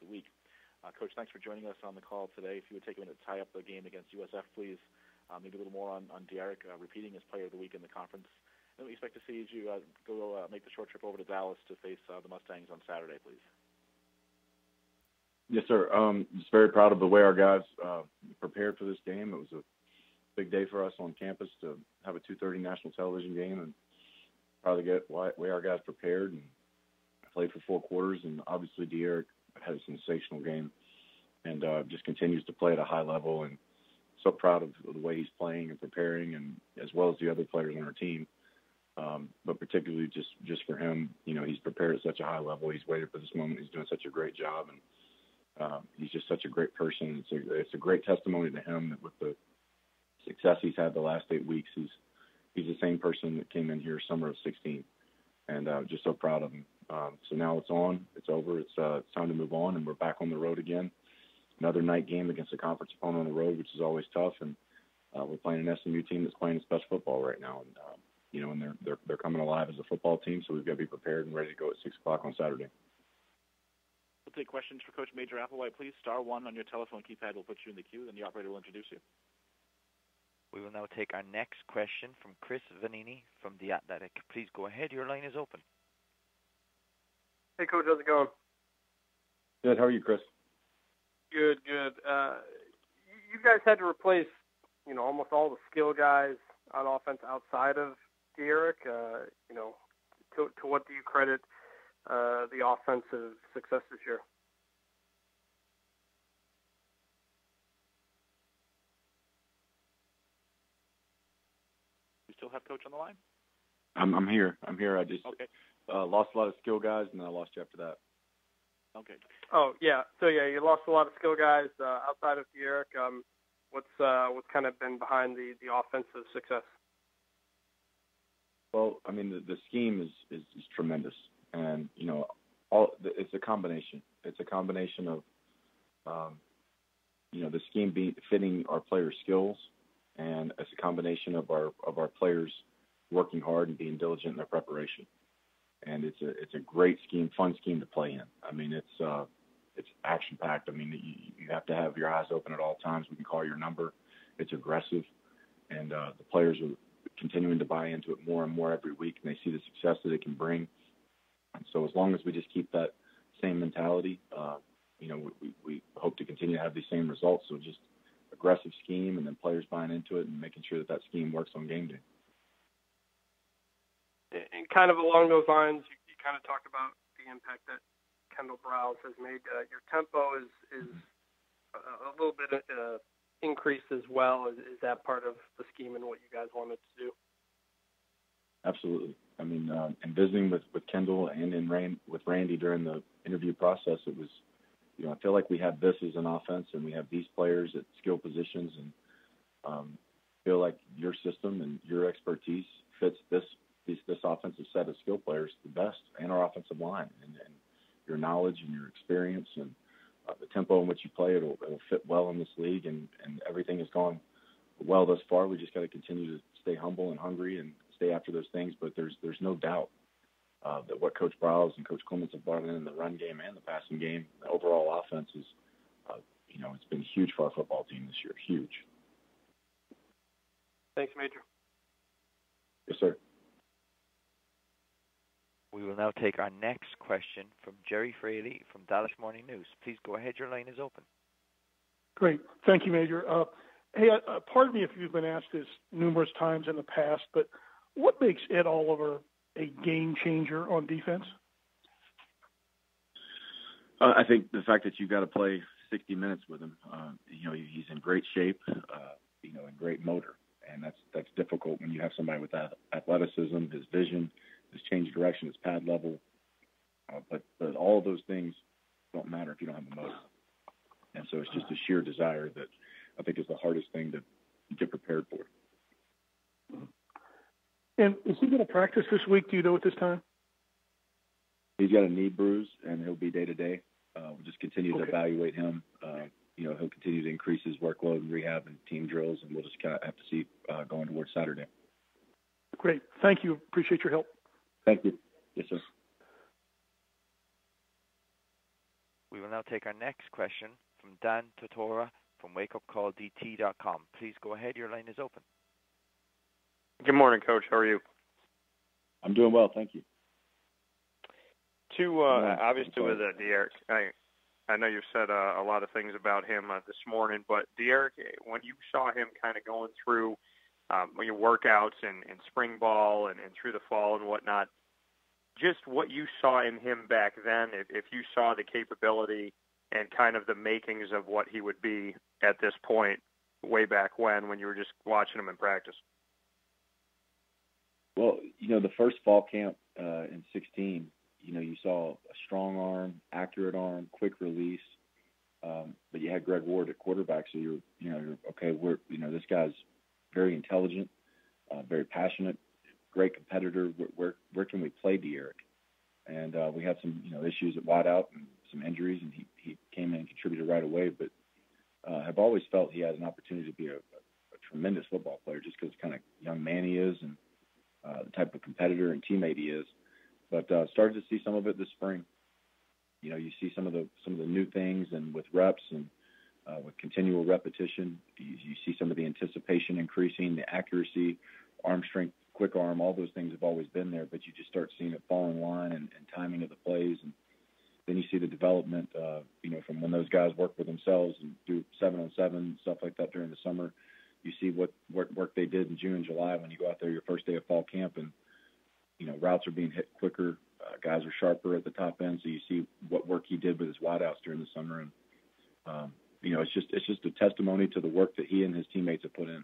week. Coach, thanks for joining us on the call today. If you would take a minute to tie up the game against USF, please. Maybe a little more on Derek repeating his player of the week in the conference. And we expect to see you go make the short trip over to Dallas to face the Mustangs on Saturday, please. Yes, sir. Just very proud of the way our guys prepared for this game. It was a big day for us on campus to have a 2:30 national television game, and proud of the way our guys prepared and played for 4 quarters. And obviously, Derek had a sensational game and just continues to play at a high level. And so proud of the way he's playing and preparing, and as well as the other players on our team. But particularly just for him, he's prepared at such a high level. He's waited for this moment. He's doing such a great job, and he's just such a great person. It's a great testimony to him that with the success he's had the last 8 weeks, he's the same person that came in here summer of 16, and just so proud of him. So now it's on, it's over, it's time to move on, and we're back on the road again. Another night game against a conference opponent on the road, which is always tough, and we're playing an SMU team that's playing its best football right now, and and they're coming alive as a football team, so we've got to be prepared and ready to go at 6 o'clock on Saturday. We'll take questions for Coach Major Applewhite, please. *1 on your telephone keypad will put you in the queue, then the operator will introduce you. We will now take our next question from Chris Vanini from The Athletic. Please go ahead. Your line is open. Hey, Coach. How's it going? Good. How are you, Chris? Good. You guys had to replace, almost all the skill guys on offense outside of Derek. To what do you credit the offensive success this year? You still have Coach on the line? I'm here. I just okay. Lost a lot of skill guys, and then I lost you after that. Okay. Oh, yeah. So, you lost a lot of skill guys outside of Derek. What's kind of been behind the offensive success? Well, I mean, the scheme is tremendous, and it's a combination. It's a combination of the scheme fitting our players' skills, and it's a combination of our players working hard and being diligent in their preparation. And it's a great scheme, fun scheme to play in. I mean, it's action packed. I mean, you have to have your eyes open at all times. We can call your number. It's aggressive, and the players are continuing to buy into it more and more every week, and they see the success that it can bring. And so as long as we just keep that same mentality, we hope to continue to have these same results. So just aggressive scheme, and then players buying into it and making sure that scheme works on game day. And kind of along those lines, you kind of talked about the impact that Kendall Browse has made. Your tempo is a little bit increased as well. Is that part of the scheme and what you guys wanted to do? Absolutely. I mean, and visiting with Kendall and with Randy during the interview process, it was, I feel like we have this as an offense, and we have these players at skill positions, and feel like your system and your expertise fits this offensive set of skill players the best, and our offensive line, and your knowledge and your experience and the tempo in which you play, it'll fit well in this league, and everything has gone well thus far. We just got to continue to stay humble and hungry and stay after those things. But there's no doubt that what Coach Browse and Coach Clements have brought in the run game and the passing game, the overall offense is, it's been huge for our football team this year. Huge. Thanks, Major. Yes, sir. We will now take our next question from Jerry Fraley from Dallas Morning News. Please go ahead. Your line is open. Great. Thank you, Major. Hey, pardon me if you've been asked this numerous times in the past, but what makes Ed Oliver a game changer on defense? I think the fact that you've got to play 60 minutes with him. He's in great shape, in great motor, and that's difficult when you have somebody with that athleticism, his vision, his change of direction, his pad level. But all of those things don't matter if you don't have the motor. And so it's just a sheer desire that I think is the hardest thing to get prepared for. And is he going to practice this week, do you know, at this time? He's got a knee bruise, and he'll be day-to-day. We'll just continue to evaluate him. He'll continue to increase his workload in rehab and team drills, and we'll just kind of have to see going towards Saturday. Great. Thank you. Appreciate your help. Thank you. Yes, sir. We will now now take our next question from Dan Totora from wakeupcalldt.com. Please go ahead. Your line is open. Good morning, Coach. How are you? I'm doing well, thank you. Obviously with De'Aaron, I know you've said a lot of things about him this morning, but De'Aaron, when you saw him kind of going through your workouts and spring ball and through the fall and whatnot, just what you saw in him back then, if you saw the capability and kind of the makings of what he would be at this point way back when you were just watching him in practice. Well, the first fall camp in 16, you saw a strong arm, accurate arm, quick release, but you had Greg Ward at quarterback, so you're okay. This guy's very intelligent, very passionate, great competitor. Where can we play De'Aaron? And we had some issues at wideout and some injuries, and he came in and contributed right away. But I've always felt he has an opportunity to be a tremendous football player, just because kind of young man he is and the type of competitor and teammate he is. But started to see some of it this spring. You see some of the new things, and with reps and with continual repetition, you see some of the anticipation increasing, the accuracy, arm strength, quick arm, all those things have always been there, but you just start seeing it fall in line and timing of the plays. And then you see the development, from when those guys work with themselves and do 7-on-7, stuff like that during the summer. You see what work they did in June and July when you go out there your first day of fall camp, and routes are being hit quicker, guys are sharper at the top end, so you see what work he did with his wideouts during the summer. And it's just a testimony to the work that he and his teammates have put in.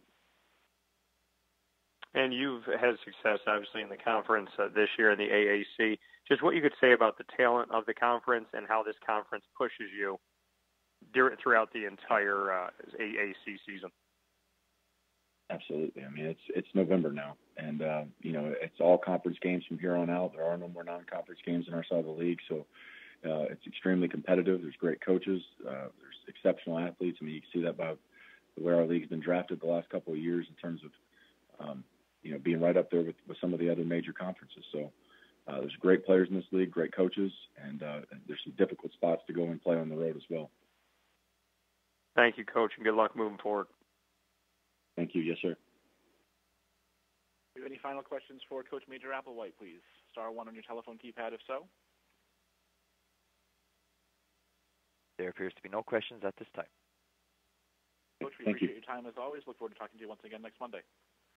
And you've had success, obviously, in the conference this year in the AAC. Just what you could say about the talent of the conference and how this conference pushes you throughout the entire AAC season. Absolutely. I mean, it's November now, and it's all conference games from here on out. There are no more non-conference games in our side of the league, so it's extremely competitive. There's great coaches. There's exceptional athletes. I mean, you can see that by the way our league's been drafted the last couple of years in terms of being right up there with some of the other major conferences. So there's great players in this league, great coaches, and there's some difficult spots to go and play on the road as well. Thank you, Coach, and good luck moving forward. Thank you. Yes, sir. Do you have any final questions for Coach Major Applewhite, please? Star 1 on your telephone keypad, if so. There appears to be no questions at this time. Coach, we appreciate your time as always. Look forward to talking to you once again next Monday.